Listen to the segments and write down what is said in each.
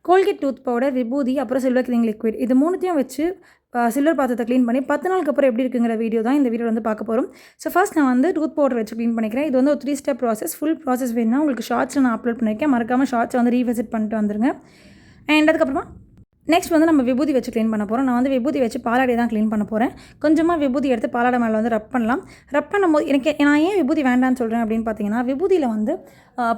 Colgate tooth powder, விபூதி, அப்புறம் silver cleaning liquid இது 3த்தையும் வச்சு சில்வர் பாத்திரத்தை க்ளீன் பண்ணி 10 நாளுக்கு அப்புறம் எப்படி இருக்குங்கிற வீடியோ தான் இந்த வீடியோ வந்து பார்க்க போகிறோம். ஸோ ஃபர்ஸ்ட் நான் வந்து டூத் பவுடர் வச்சு க்ளீன் பண்ணிக்கிறேன். இது வந்து ஒரு 3 ஸ்டெப் ப்ராசஸ். ஃபுல் ப்ராசஸ் வேணும்னா உங்களுக்கு ஷார்ட்ஸில் நான் அப்லோட் பண்ணியிருக்கேன். மறக்காமல் ஷார்ட்ஸை வந்து ரீவிசிட் பண்ணிட்டு வந்துருங்க. அண்ட் அதுக்கப்புறமா நெக்ஸ்ட் வந்து நம்ம விபூதி வச்சு க்ளீன் பண்ண போகிறோம். நான் வந்து விபூதி வச்சு பாலாடை தான் க்ளீன் பண்ண போகிறேன். கொஞ்சமாக விபூதி எடுத்து பாலாடை மேலே வந்து ரப் பண்ணலாம். ரப் பண்ணும்போது நான் ஏன் விபூதி வேண்டான்னு சொல்கிறேன் அப்படின்னு பார்த்தீங்கன்னா, விபூதியில் வந்து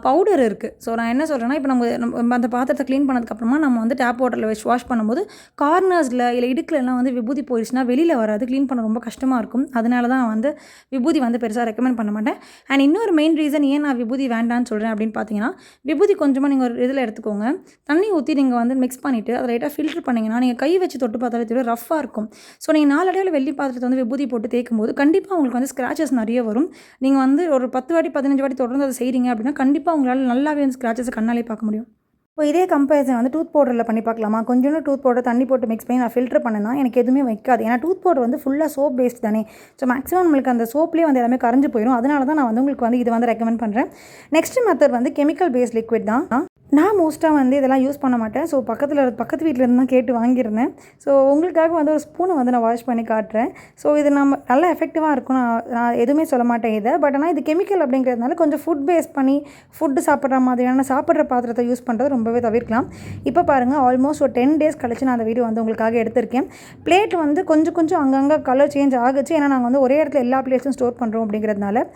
பவுடர் இருக்குது. ஸோ நான் என்ன சொல்கிறேன்னா, இப்போ நம்ம அந்த பாத்திரத்தை க்ளீன் பண்ணதுக்கப்புறமா நம்ம வந்து டேப் வாட்டரில் வச்சு வாஷ் பண்ணும்போது கார்னர்ஸில் இல்லை இடுக்குலலாம் வந்து விபூதி போயிடுச்சுன்னா வெளியில் வராது. க்ளீன் பண்ண ரொம்ப கஷ்டமாக இருக்கும். அதனால தான் நான் வந்து விபூதி வந்து பெருசாக ரெக்கமெண்ட் பண்ண மாட்டேன். அண்ட் இன்னொரு மெயின் ரீசன் ஏன் நான் விபூதி வேண்டான்னு சொல்கிறேன் அப்படின்னு பார்த்தீங்கன்னா, விபூதி கொஞ்சமாக நீங்கள் ஒரு இதில் எடுத்துக்கோங்க. தண்ணி ஊற்றி நீங்கள் வந்து மிக்ஸ் பண்ணிவிட்டு அதை லைட்டாக ஃபில்டர் பண்ணிங்கன்னா நீங்கள் கை வச்சு தொட்டு பார்த்தாலே தெரியும் ரஃப்பாக இருக்கும். ஸோ நீங்கள் நாளடைவில் வெள்ளி பாத்திரத்தை வந்து விபூதி போட்டு தேய்க்கும் போது கண்டிப்பாக உங்களுக்கு வந்து ஸ்க்ராச்சஸ் நிறைய வரும். நீங்கள் வந்து ஒரு 10 வாட்டி 15 வாட்டி தொடர்ந்து அதை செய்கிறீங்க அப்படின்னா கண்டிப்பாக உங்களால் நல்லாவே வந்து ஸ்க்ராச்சஸை கண்ணாலே பார்க்க முடியும். இப்போ இதே கம்பேரிசன் வந்து டூத் பவுடரில் பண்ணி பார்க்கலாமா? கொஞ்சோண்டு டூத் பவுடர் தண்ணி போட்டு மிக்ஸ் பண்ணி நான் ஃபில்டர் பண்ணேன்னா எனக்கு எதுவுமே வைக்காது. ஏன்னா டூத் பவுடர் வந்து ஃபுல்லாக சோப் பேஸ்ட் தானே. ஸோ மேக்ஸிமம் நம்மளுக்கு அந்த சோப்லேயே வந்து எல்லாமே கரைஞ்சு போயிடும். அதனால தான் நான் வந்து உங்களுக்கு வந்து இது வந்து ரெக்கமெண்ட் பண்ணுறேன். நெக்ஸ்ட் மெத்தட் வந்து கெமிக்கல் பேஸ்ட் லிக்விட் தான். நான் மோஸ்ட்டாக வந்து இதெல்லாம் யூஸ் பண்ண மாட்டேன். ஸோ பக்கத்து வீட்டிலேருந்து தான் கேட்டு வாங்கியிருந்தேன். ஸோ உங்களுக்காக வந்து ஒரு ஸ்பூனை வந்து நான் வாஷ் பண்ணி காட்டுறேன். ஸோ இது நம்ம நல்லா எஃபெக்டிவாக இருக்கும். நான் எதுவுமே சொல்ல மாட்டேன் இதை. பட் ஆனால் இது கெமிக்கல் அப்படிங்கிறதுனால கொஞ்சம் ஃபுட் பேஸ் பண்ணி ஃபுட்டு சாப்பிட்ற மாதிரியான சாப்பிட்ற பாத்திரத்தை யூஸ் பண்ணுறது ரொம்பவே தவிர்க்கலாம். இப்போ பாருங்கள், ஆல்மோஸ்ட் ஒரு 10 days கழிச்சு நான் அந்த வீடியோ வந்து உங்களுக்காக எடுத்திருக்கேன். பிளேட் வந்து கொஞ்சம் அங்கங்கே கலர் சேஞ்ச் ஆகுச்சு. ஏன்னா நாங்கள் வந்து ஒரே இடத்துல எல்லா பிளேட்ஸும் ஸ்டோர் பண்ணுறோம் அப்படிங்கிறதுனால.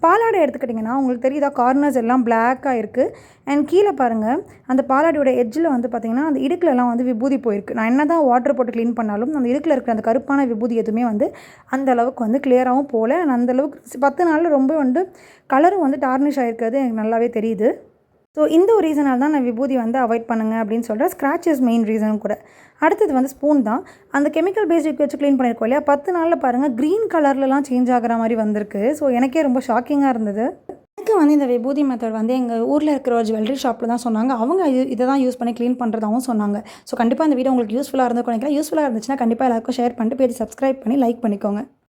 பாலாடை எடுத்துக்கிட்டிங்கன்னா உங்களுக்கு தெரியுதா, கார்னர்ஸ் எல்லாம் பிளாக்காக இருக்குது. அண்ட் கீழே பாருங்கள், அந்த பாலாடையோட எட்ஜில் வந்து பார்த்திங்கன்னா அந்த இடுக்குலலாம் வந்து விபூதி போயிருக்கு. நான் என்ன தான் வாட்டர் போட்டு க்ளீன் பண்ணாலும் அந்த இடுக்கில் இருக்கிற அந்த கருப்பான விபூதி எதுவுமே வந்து அந்த அளவுக்கு வந்து கிளியராகவும் போகல. அந்தளவுக்கு 10 நாளில் ரொம்ப வந்து கலரும் வந்து டார்னிஷ் ஆகிருக்கிறது எனக்கு நல்லாவே தெரியுது. ஸோ இந்த ஒரு ரீசனால் தான் நான் விபூதி வந்து அவாய்ட் பண்ணுங்கள் அப்படின்னு சொல்கிறேன். ஸ்க்ராச்சஸ் மெயின் ரீசனும் கூட. அடுத்தது வந்து ஸ்பூன் தான். அந்த கெமிக்கல் பேஸ்ட் வச்சு க்ளீன் பண்ணியிருக்கோம் இல்லையா, 10 நாளில் பாருங்கள் க்ரீன் கலர்லலாம் சேஞ்ச் ஆகிற மாதிரி வந்திருக்கு. ஸோ எனக்கே ரொம்ப ஷாக்கிங்காக இருந்தது. எனக்கு வந்து இந்த விபூதி மெத்தட் வந்து எங்கள் ஊரில் இருக்கிற ஒரு ஜுவல்லரி ஷாப்பில் தான் சொன்னாங்க. அவங்க இதை தான் யூஸ் பண்ணி க்ளீன் பண்ணுறதாகவும் சொன்னாங்க. ஸோ கண்டிப்பாக இந்த வீடியோ உங்களுக்கு யூஸ்ஃபுல்லாக இருந்துச்சுன்னா கண்டிப்பாக எல்லாருக்கும் ஷேர் பண்ணிட்டு பேஜ் சப்ஸ்கிரைப் பண்ணி லைக் பண்ணிக்கோங்க.